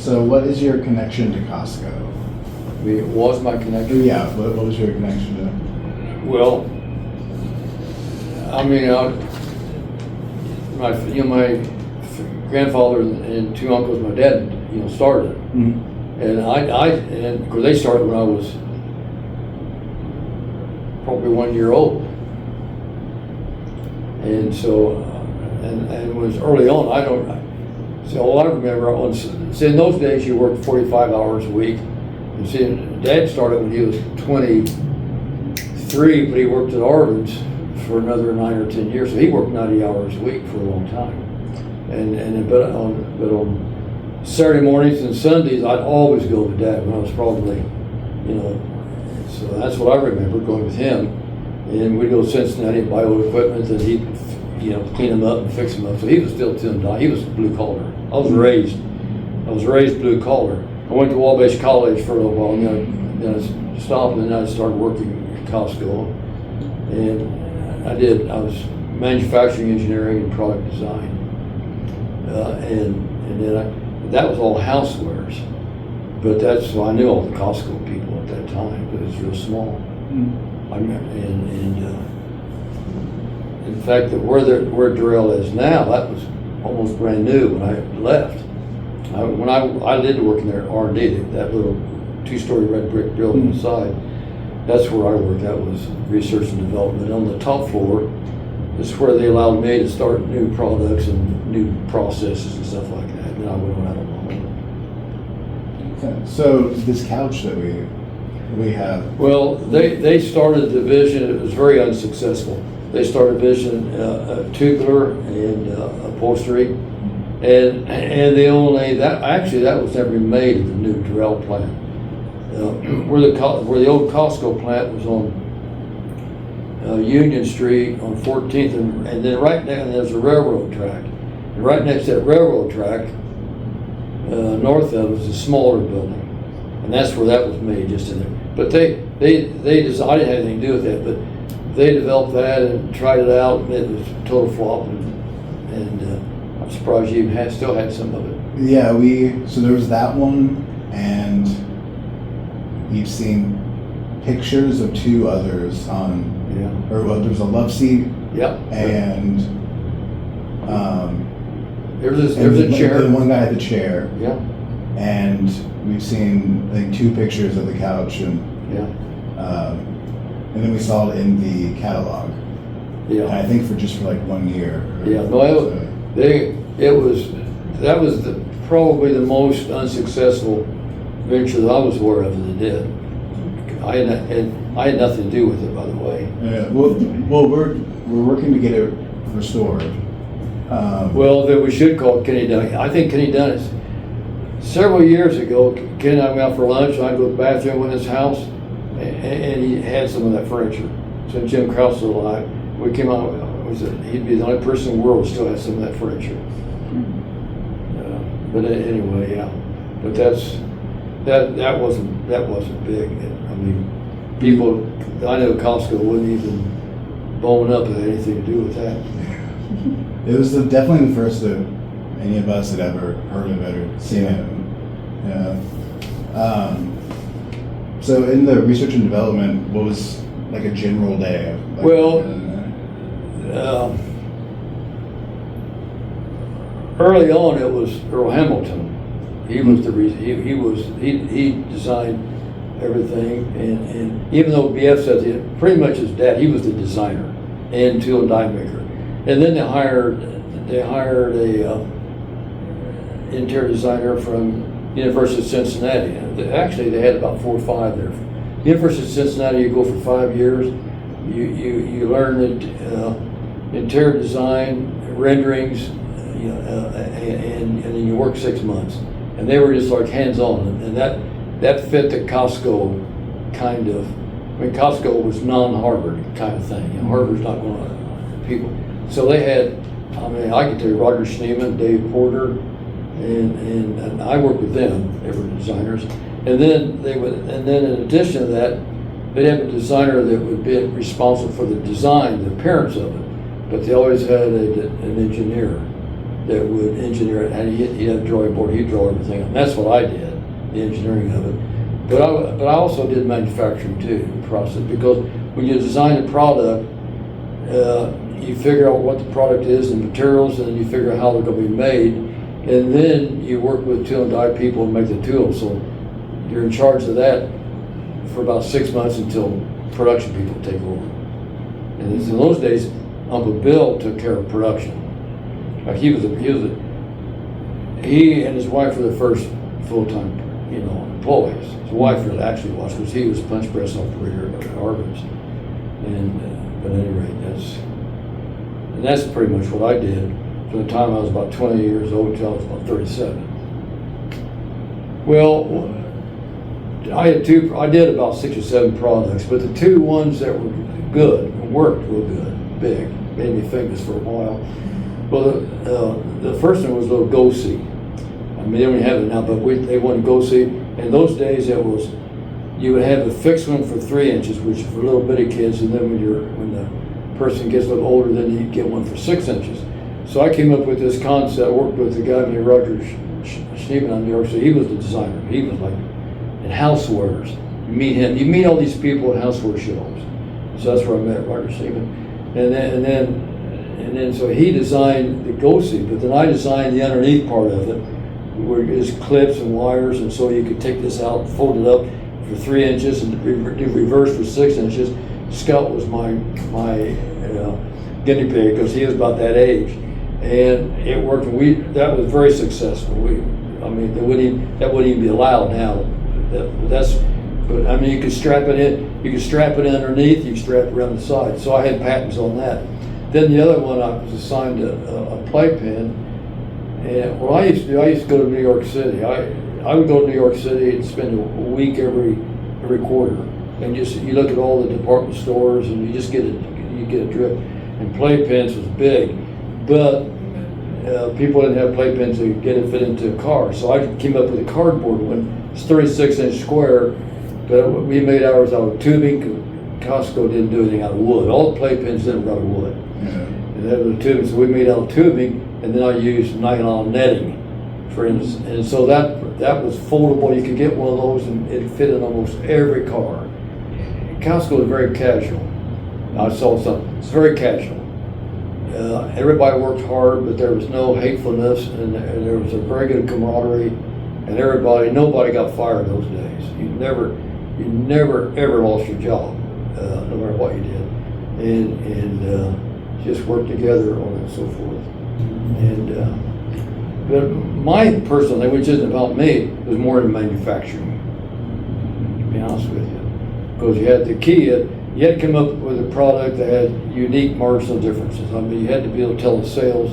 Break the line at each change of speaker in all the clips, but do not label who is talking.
So what is your connection to COSCO?
I mean, it was my connection.
Yeah, what was your connection to?
Well, I mean, my grandfather and two uncles, my dad, started it.
Mm-hmm.
And and of course they started when I was probably 1 year old. And so, and it was early on. All I remember, see, in those days you worked 45 hours a week. And see, Dad started when he was 23, but he worked at Arvin's for another 9 or 10 years. So he worked 90 hours a week for a long time. But on Saturday mornings and Sundays, I'd always go with Dad when I was probably, so that's what I remember, going with him. And we'd go to Cincinnati and buy old equipment, and he'd, clean them up and fix them up. So he was still he was blue collar. I was raised blue collar. I went to Wabash College for a little while, and then I stopped, and then I started working at COSCO. And I was manufacturing engineering and product design. And then that was all housewares. But so I knew all the COSCO people at that time, but it was real small. Mm-hmm. I remember, in fact, where Durrell is now, that was almost brand new when I left. When I did work in there at R&D, that little 2-story red brick building inside, that's where I worked. That was research and development. On the top floor is where they allowed me to start new products and new processes and stuff like that. And I went on out along.
Okay. So this couch that we have.
Well, they started a division. It was very unsuccessful. They started a division, tubular and upholstery. And that was never made at the new Durrell plant. Where the old COSCO plant was on Union Street on 14th, and then right now there's a railroad track. And right next to that railroad track, north of it, was a smaller building, and that's where that was made, just in there. But they decided, I didn't have anything to do with that, but they developed that and tried it out, and it was a total flop. And I'm surprised you even still had some of it.
Yeah, so there was that one, and we've seen pictures of two others on, there's a love seat.
Yep.
And
there's a chair.
The one guy had the chair.
Yeah.
And we've seen, I think, 2 pictures of the couch, and and then we saw it in the catalog.
Yeah.
And I think for like 1 year.
Yeah. No, that was probably the most unsuccessful venture that I was aware of that did. I had nothing to do with it, by the way.
Yeah. Well, we're working to get it restored.
Well, then we should call it Kenny Dunn. I think Kenny Dunn is. Several years ago, Ken and I went out for lunch, and I'd go to the bathroom in his house, and he had some of that furniture. So Jim Krause was alive. We came out. He'd be the only person in the world who still has some of that furniture. But anyway, yeah. But that wasn't big. I mean, people I know COSCO wouldn't even bone up if they had anything to do with that.
It was definitely the first that any of us had ever heard of it or seen it. Yeah. So in the research and development, what was like a general day?
Early on, it was Earl Hamilton. He was the reason. He designed everything, and even though BF says it, pretty much his dad, he was the designer and tool and die maker. And then they hired a interior designer from University of Cincinnati. Actually, they had about 4 or 5 there. University of Cincinnati, you go for 5 years. You learn interior design, renderings, and then you work 6 months. And they were just like hands-on, and that fit the COSCO kind of. I mean, COSCO was non-Harvard kind of thing. Harvard's not going to people. So they had. I mean, I can tell you, Roger Schneeman, Dave Porter, and I worked with them. They were designers, and then in addition to that, they'd have a designer that would be responsible for the design, the appearance of it, but they always had an engineer. that would engineer it, and he'd have a drawing board, he'd draw everything, and that's what I did, the engineering of it. But I also did manufacturing too, process, because when you design a product, you figure out what the product is and materials, and then you figure out how they're going to be made, and then you work with tool and die people and make the tools. So you're in charge of that for about 6 months until production people take over. And in those days, Uncle Bill took care of production. Like he and his wife were the first full-time, employees. His wife really actually was, because he was a punch press operator at Harvard's. And but at any rate, that's pretty much what I did from the time I was about 20 years old until I was about 37. Well, I did about 6 or 7 products, but the 2 ones that were good and worked real good, big, made me famous for a while. Well, the first one was a little Go-See. I mean, they don't have it now, but they wanted Go-See. In those days, you would have a fixed one for 3 inches, which is for little bitty kids, and then when the person gets a little older, then you get one for 6 inches. So I came up with this concept. I worked with a guy named Roger Schneeman on New York City. He was the designer. He was like in housewares. You meet him. You meet all these people at houseware shows. So that's where I met Roger Schneeman. And then so he designed the Go-See, but then I designed the underneath part of it, where there's clips and wires, and so you could take this out, fold it up for 3 inches, and do reverse for 6 inches. Scott was my guinea pig, because he was about that age, and it worked. That was very successful. That wouldn't even be allowed now. But I mean, you could strap it in. You could strap it underneath. You could strap it around the side. So I had patents on that. Then the other one, I was assigned a playpen. And what I used to do, I used to go to New York City. I would go to New York City and spend a week every quarter, and you look at all the department stores, and you just get a drift. And playpens was big, but people didn't have playpens to get it fit into a car. So I came up with a cardboard one. It's 36-inch square, but we made ours out of tubing. COSCO didn't do anything out of wood. All the playpens didn't out of wood. Yeah. And that was tubing, so we made out of tubing, and then I used nylon netting, for instance. And so that was foldable. You could get one of those, and it fit in almost every car. COSCO was very casual. I saw something. It's very casual. Everybody worked hard, but there was no hatefulness, and there was a very good camaraderie, and nobody got fired those days. You never ever lost your job, no matter what you did, and just worked together on it and so forth. And but my personal thing, which isn't about me, was more in manufacturing, to be honest with you, because you had the key. You had to come up with a product that had unique marginal differences. I mean, you had to be able to tell the sales,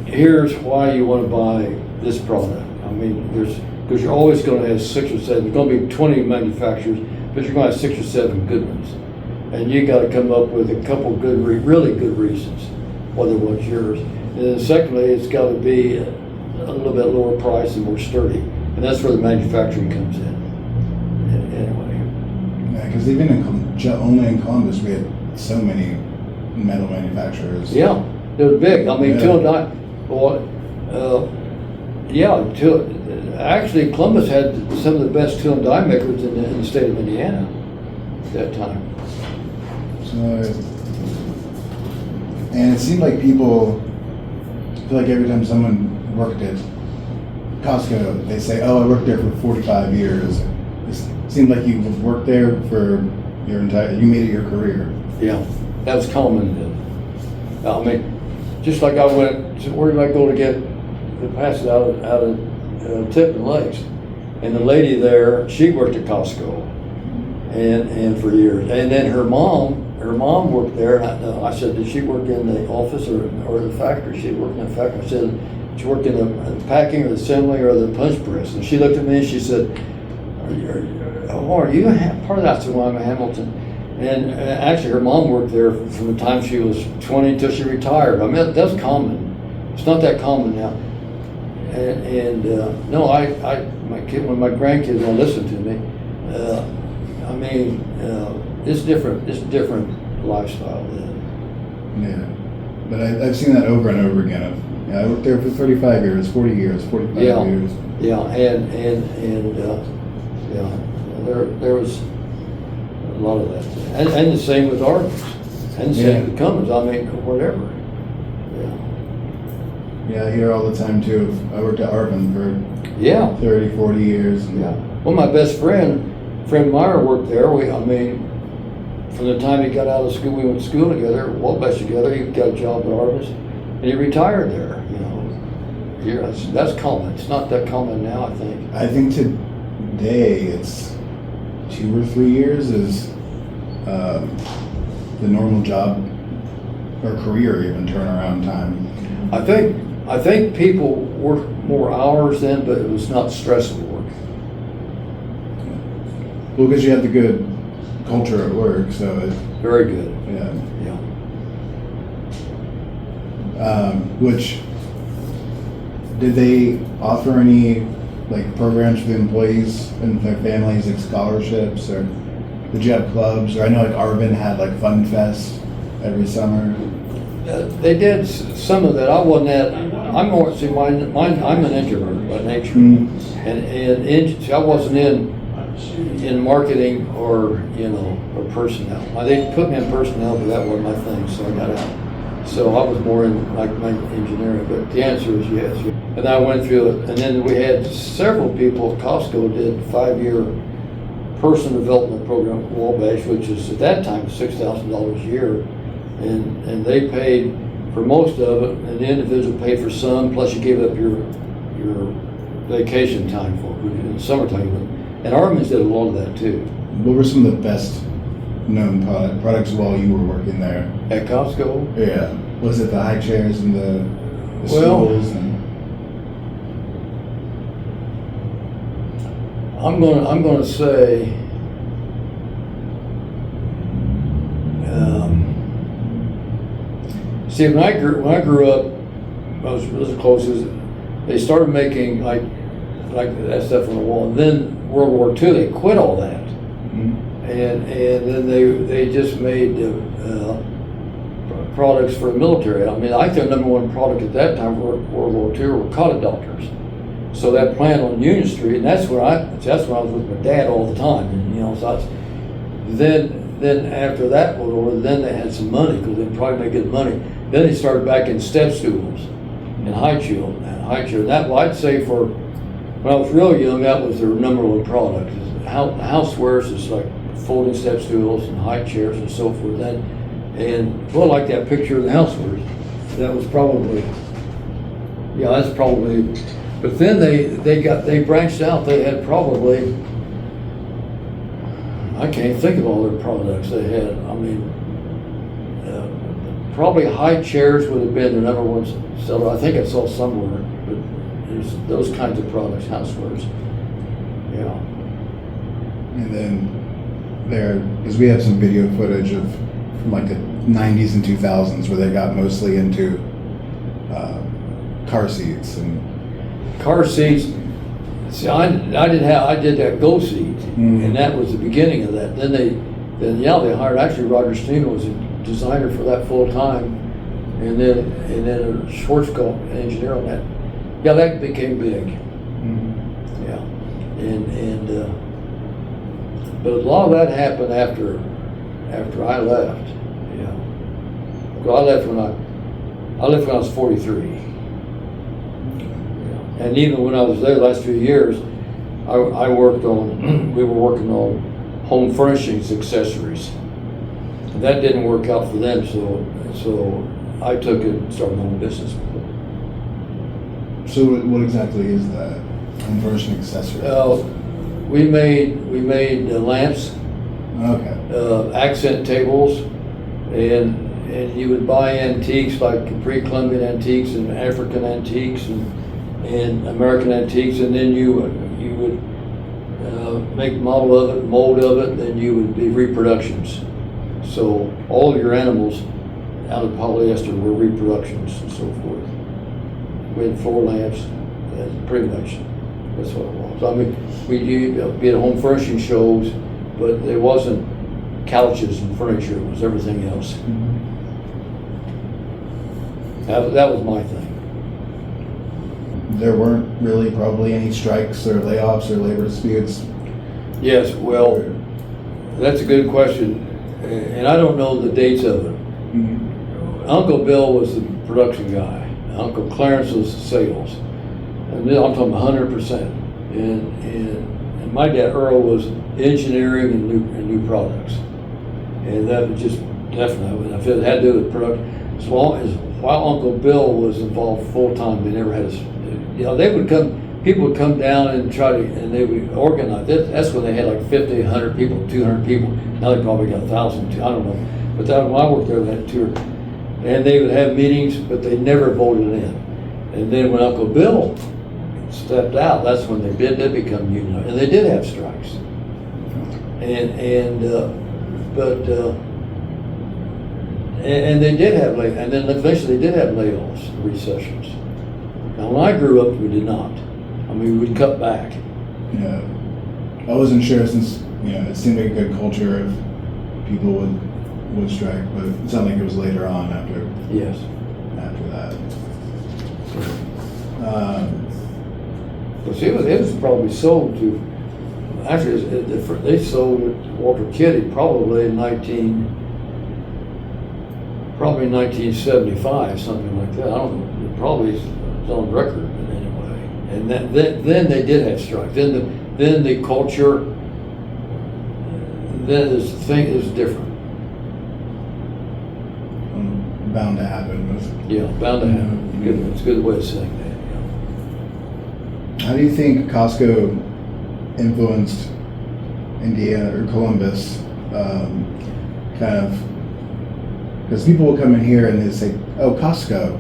here's why you want to buy this product. I mean, because you're always going to have 6 or 7, there's going to be 20 manufacturers, but you're going to have 6 or 7 good ones. And you got to come up with a couple good, really good reasons why they want yours. And then secondly, it's got to be a little bit lower price and more sturdy. And that's where the manufacturing comes in. Anyway.
Yeah, because even only in Columbus, we had so many metal manufacturers.
Yeah, it was big. I mean, tool and die. Well, actually, Columbus had some of the best tool and die makers in the state of Indiana at that time.
So, and it seemed like people feel like every time someone worked at COSCO, they say, "Oh, I worked there for 45 years." It seemed like you worked there for you made it your career.
Yeah, that was common then. I mean, just like I went, where did I go to get the passes out of Tipton Lakes? And the lady there, she worked at COSCO, and for years. And then her mom worked there. And I said, did she work in the office or the factory? She worked in the factory. I said, she worked in the packing or the assembly or the punch press. And she looked at me and she said, are you part of that? I said, well, I'm a Hamilton. And actually, her mom worked there from the time she was 20 until she retired. I mean, that's common. It's not that common now. And no, when my grandkids don't listen to me, I mean, it's different. It's a different lifestyle then.
Yeah, but I've seen that over and over again. Yeah, I worked there for 35 years, 40 years, 45
Yeah.
years.
Yeah, yeah, there was a lot of that. And the same with Arby's, and the same with Cummins, I mean, whatever. Yeah.
Yeah, I hear all the time too. I worked at Arvin for
Yeah.
30, 40 years. And
Yeah. Well, my best friend, Fred Meyer, worked there. I mean, from the time he got out of school, we went to school together, Wabash together. He got a job at Arby's, and he retired there. You know, here that's common. It's not that common now, I think.
I think today it's 2 or 3 years is the normal job or career even turnaround time.
I think people work more hours then, but it was not stressful work.
Well, because you have the good culture at work, so it,
Very good.
yeah.
Yeah.
Which did they offer any like programs for the employees and their families, like scholarships, or did you have clubs? Or I know like Arvin had like Fun Fest every summer.
They did some of that. I wasn't at. I'm more see mine. I'm an introvert by nature, and I wasn't in marketing or or personnel. They put me in personnel, but that wasn't my thing, so I got out. So I was more in like my engineering. But the answer is yes. And I went through it, and then we had several people at COSCO did 5-year personal development program at Wabash, which is at that time $6,000 a year. And they paid for most of it, and the individual paid for some, plus you gave up your vacation time for it in the summertime. And Armin's did a lot of that too.
What were some of the best known products while you were working there?
At Costco?
Yeah. Was it the high chairs and the
Well,
stools?
I'm gonna say see, when I grew up, I was really close. They started making like that stuff on the wall, and then World War II they quit all that, and then they just made products for the military. I mean, I think the #1 product at that time for World War II were cotton doctors. So that plant on Union Street, and that's where I was with my dad all the time, and so then after that World War, then they had some money because they probably made good money. Then they started back in step stools and high chair. That, well, I'd say for when I was real young, that was their #1 product. Housewares is like folding step stools and high chairs and so forth. And well, like that picture of the housewares, that was probably, that's probably. But then they branched out. They had probably, I can't think of all their products they had. I mean, probably high chairs would have been their #1 seller. I think I saw somewhere, but there's those kinds of products, housewares. Yeah.
And then because we have some video footage from like the 90s and 2000s where they got mostly into car seats and
Car seats. See, I did that Go seat, and that was the beginning of that. Then they hired actually Roger Steeman was a designer for that full time, and then a Schwarzkopf engineer on that. Yeah, that became big. Yeah, but a lot of that happened after I left. Yeah, well, I left when I was 43. And even when I was there the last few years, I worked on, we were working on home furnishings accessories. And that didn't work out for them, so I took it and started my own business.
So what exactly is that? Home furnishing accessory?
We made lamps,
okay.
accent tables, and you would buy antiques like pre-Columbian antiques and African antiques and American antiques, and then you would make model of it, mold of it, and then you would be reproductions. So all of your animals out of polyester were reproductions and so forth. We had 4 lamps, and pretty much that's what it was. I mean, we'd be at home furnishing shows, but it wasn't couches and furniture, it was everything else. That was my thing.
there weren't really probably any strikes or layoffs or labor disputes?
Yes, well, that's a good question, and I don't know the dates of it.
Mhm.
Uncle Bill was the production guy. Uncle Clarence was sales. And then I'm talking 100%. And my dad Earl was engineering and new products. And that was just definitely, if it had to do with production, as long as while Uncle Bill was involved full time, they never had they would come. People would come down and try to, and they would organize. That's when they had like 50, 100 people, 200 people. Now they probably got 1,000, I don't know. But that, when I worked there, they had 200. And they would have meetings, but they never voted in. And then when Uncle Bill stepped out, that's when they did become unionized. And they did have strikes. And they did have and then eventually they did have layoffs, recessions. Now when I grew up, we did not. I mean, we'd cut back.
Yeah. I wasn't sure since, it seemed like a good culture of people would strike, but it sounded like it was later on after
Yes.
after that.
Because it was probably sold to, actually, they sold it to Walter Kitty probably in 1975, something like that. I don't know. It probably is on record, but anyway. And then they did have strikes. Then the culture, then this thing is different.
Bound to happen.
Yeah, bound to happen. It's a good way of saying that.
How do you think COSCO influenced Indiana or Columbus? Kind of, because people will come in here and they say, "Oh, COSCO,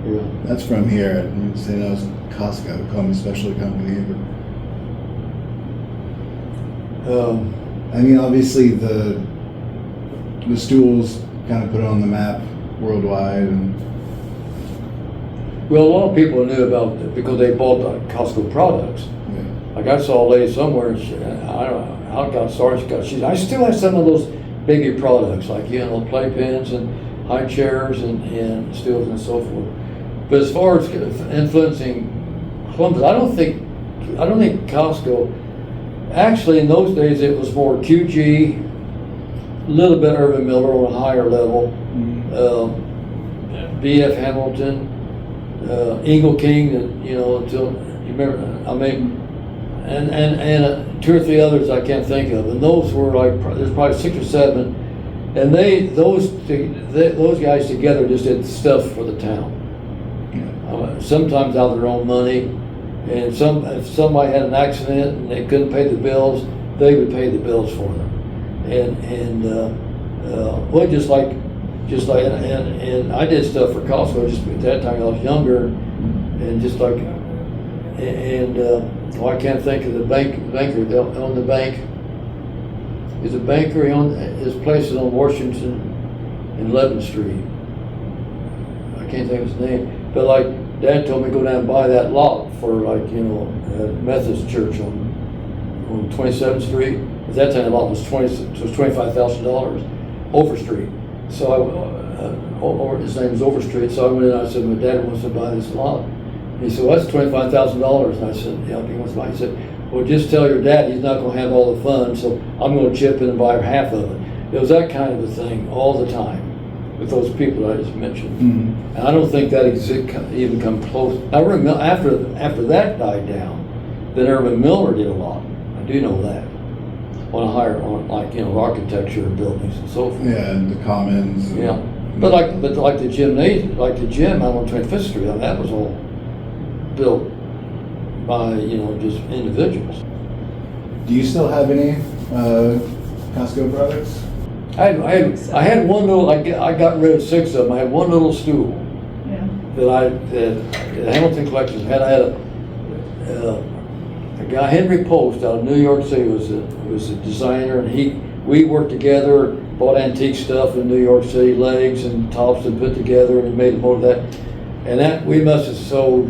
Yeah.
that's from here," and we say, "No, it's COSCO, Columbus Specialty Company." I mean, obviously the stools kind of put it on the map worldwide, and
Well, a lot of people knew about it because they bought the Costco products.
yeah.
Like I saw a lady somewhere, and I don't know how it got started. She said, I still have some of those biggie products, like, playpens and high chairs and stools and so forth. But as far as influencing Columbus, I don't think Costco, actually in those days it was more QG, a little bit Urban Miller on a higher level, BF Hamilton, Eagle King, until you remember, and 2 or 3 others I can't think of, and those were like there's probably 6 or 7, and those guys together just did stuff for the town. Sometimes out of their own money, and if somebody had an accident and they couldn't pay the bills, they would pay the bills for them, well, just like, and I did stuff for Costco just at that time. I was younger, and just like, I can't think of the banker that owned the bank. He's a banker. He owned his place is on Washington and 11th Street. I can't think of his name, but like Dad told me to go down and buy that lot for Methodist Church on 27th Street. At that time, the lot was $25,000 over street. So his name was Overstreet. So I went in and I said, my dad wants to buy this lot. And he said, well, that's $25,000. And I said, yeah, he wants to buy it. He said, well, just tell your dad he's not going to have all the funds, so I'm going to chip in and buy half of it. It was that kind of a thing all the time with those people I just mentioned.
Mm-hmm.
And I don't think that even come close. Now, after that died down, then Urban Miller did a lot. I do know that. On architecture and buildings and so forth.
Yeah, and the commons.
Yeah, but like the gymnasium, like the gym out on 25th Street, that was all built by just individuals.
Do you still have any Costco products?
I had one little. I got rid of 6 of them. I had one little stool.
Yeah.
That Hamilton Collections had. I had a guy, Henry Post, out of New York City, was a designer, and we worked together, bought antique stuff in New York City, legs and tops and put together, and he made more of that. And that we must have sold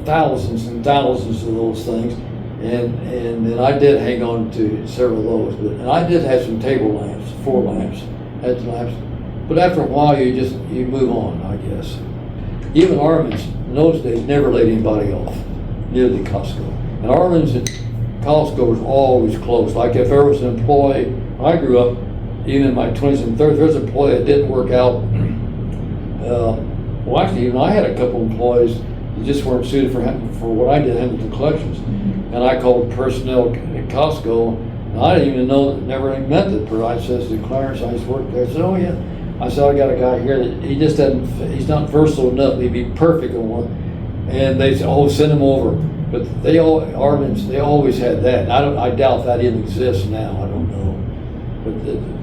thousands and thousands of those things, and then I did hang on to several of those. And I did have some table lamps, 4 lamps, had lamps. But after a while, you move on, I guess. Even Armin's in those days never laid anybody off. near the COSCO. And Arlen's and COSCO was always close. Like if there was an employee, when I grew up, even in my 20s and 30s, there was an employee that didn't work out. Well, actually, even I had a couple employees that just weren't suited for what I did, Hamilton Collections. And I called personnel at Costco, and I didn't even know, never even met the person. I says to Clarence, I used to work there. I said, oh yeah. I said, I got a guy here that he just doesn't, he's not versatile enough, he'd be perfect on one. And they said, oh, send him over. But Arlen's, they always had that. And I doubt that even exists now, I don't know.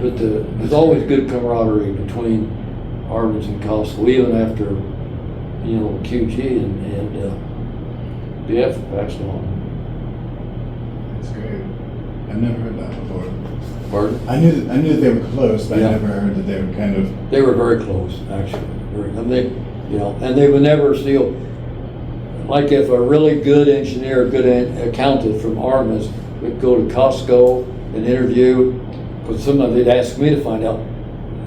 But there's always good camaraderie between Arlen's and Costco, even after, QG and BF passed on.
That's great. I've never heard that before.
Pardon?
I knew that they were close, but
Yeah.
I never heard that they were kind of.
They were very close, actually. And they would never steal. Like if a really good engineer, good accountant from Arlen's would go to Costco and interview, because sometimes they'd ask me to find out.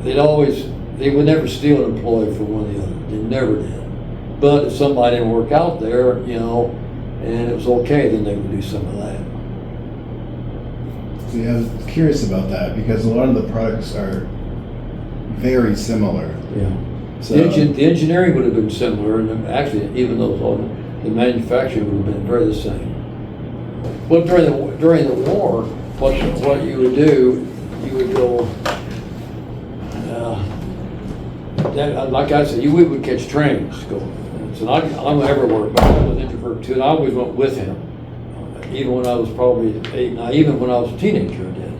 They would never steal an employee from one or the other. They never did. But if somebody didn't work out there, and it was okay, then they would do some of that.
See, I was curious about that because a lot of the products are very similar.
Yeah.
So
The engineering would have been similar, and actually, even though the manufacturing would have been very the same. Well, during the war, what you would do, you would go. Like I said, we would catch trains. So I'm everywhere, but I was an introvert too, and I always went with him. Even when I was probably 8, 9, even when I was a teenager, I did.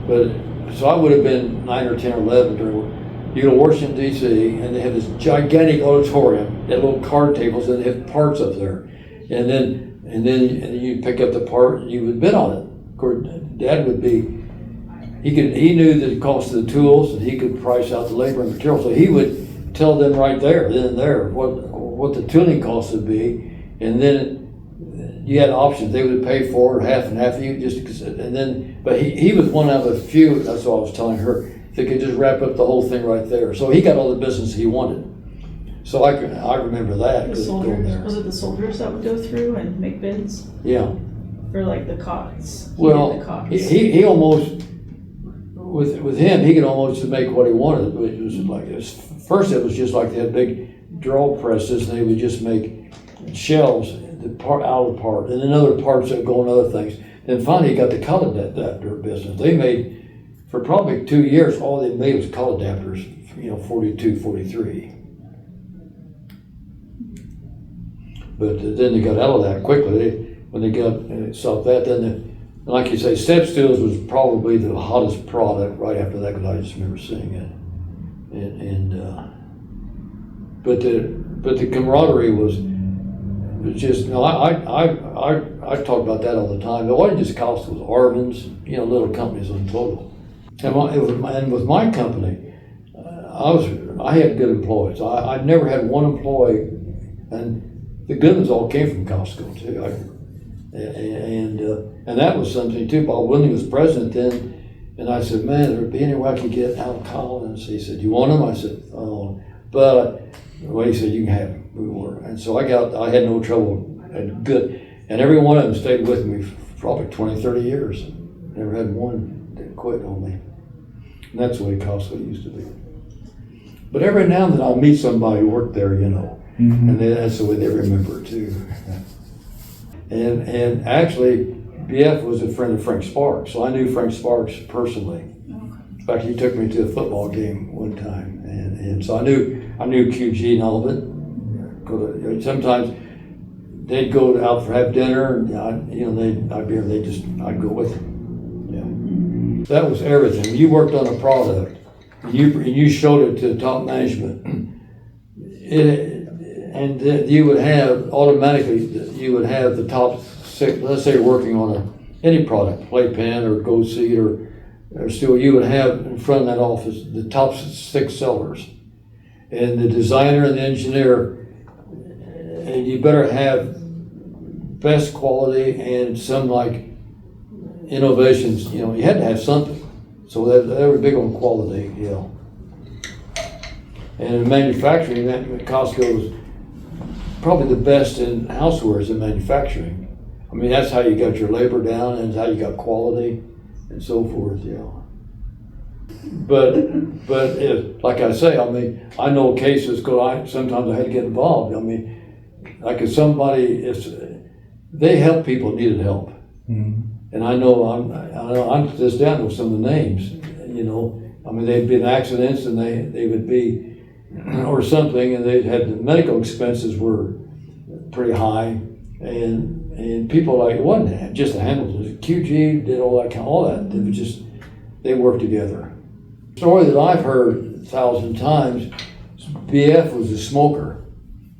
But so I would have been 9 or 10 or 11 during. You go to Washington D.C. and they have this gigantic auditorium. They have little card tables and they have parts up there, and then you pick up the part and you would bid on it. Of course, Dad would be. He knew the cost of the tools and he could price out the labor and material. So he would tell them right there, then and there, what the tooling cost would be, and then you had options. They would pay for it, half and half. But he was one of a few. That's what I was telling her. They could just wrap up the whole thing right there. So he got all the business he wanted. So I remember that.
The soldiers, was it the soldiers that would go through and make bids
Yeah.
for like the cots?
Well,
the cots.
he almost, with him, he could almost make what he wanted. It was like first it was just like they had big drill presses and they would just make shells out of the part, and then other parts that go on other things. Then finally he got the color adapter business. They made, for probably 2 years, all they made was color adapters, 42, 43. But then they got out of that quickly. When they stopped that, then like you say, step steels was probably the hottest product right after that, because I just remember seeing it. But the camaraderie was just, I talk about that all the time. It wasn't just Costco, it was Arvin's, little companies in total. And with my company, I had good employees. I never had one employee, and the good ones all came from Costco too. And that was something too. Bob Winley was president then, and I said, man, there'd be any way I could get out of Collins. He said, you want them? I said, oh, but well, he said, you can have them. We were, and so I had no trouble. Good, and every one of them stayed with me for probably 20, 30 years. Never had one that quit on me. And that's the way Costco used to be. But every now and then I'll meet somebody who worked there,
Mm-hmm.
and that's the way they remember it too. And actually, BF was a friend of Frank Sparks, so I knew Frank Sparks personally. In fact, he took me to a football game one time, and so I knew QG and all of it. Sometimes they'd go out for have dinner, and I'd go with them. Yeah, that was everything. You worked on a product, and you showed it to the top management. And you would have automatically the top 6. Let's say you're working on any product, playpen or gold seed or steel. You would have in front of that office the top 6 sellers, and the designer and the engineer. And you better have best quality and some like innovations. You had to have something. So they were big on quality. And in manufacturing, that Costco was probably the best in housewares and manufacturing. I mean, that's how you got your labor down and how you got quality and so forth, yeah. But if, like I say, I mean, I know cases, sometimes I had to get involved. I mean, like if they help people that needed help. And I know to this day I know some of the names, you know. I mean, they'd been accidents and they would be, or something, and they'd had the medical expenses were pretty high. And people like, it wasn't just the Hamiltons, QG did all that. It was just, they worked together. The story that I've heard 1,000 times, BF was a smoker.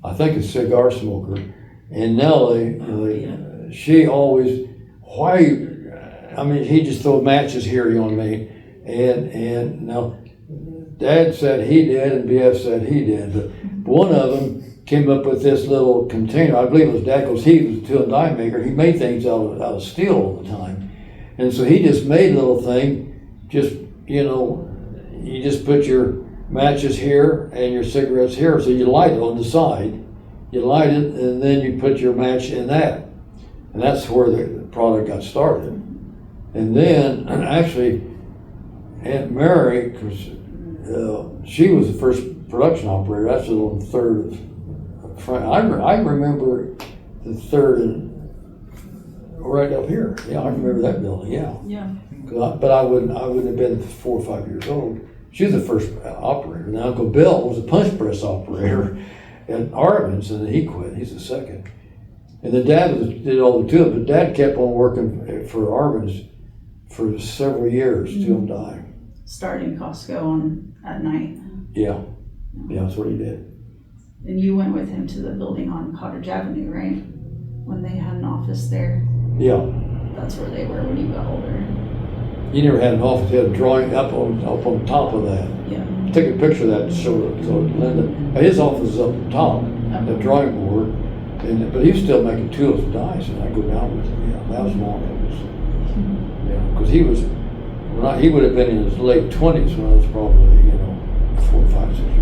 I think a cigar smoker. And Nellie, she always, he just threw matches here on me. And now, Dad said he did and BF said he did. But one of them came up with this little container. I believe it was Dad, because he was a tool and die maker. He made things out of steel all the time. And so he just made a little thing, just, you know, you just put your matches here and your cigarettes here. So you light it on the side. You light it and then you put your match in that. And that's where the product got started. And then actually Aunt Mary, because she was the first production operator. That's on the third of Frank. I remember the third right up here. Yeah, I remember that building. Yeah.
Yeah.
But I wouldn't have been 4 or 5 years old. She was the first operator. Now Uncle Bill was a punch press operator at Arvin's, and he quit. He's the second. And the Dad did all the tools, but Dad kept on working for Arvin's for several years till he died.
Starting COSCO at night.
Yeah, that's what he did.
And you went with him to the building on Cottage Avenue, right? When they had an office there.
Yeah.
That's where they were when you got older.
He never had an office. He had a drawing up on top of that.
Yeah.
Take a picture of that to show it to Linda. His office is up on top, the drawing board, but he was still making tools and dies, and I go down with him. Yeah, that was long. Because he would have been in his late 20s when I was probably, 4, 5, 6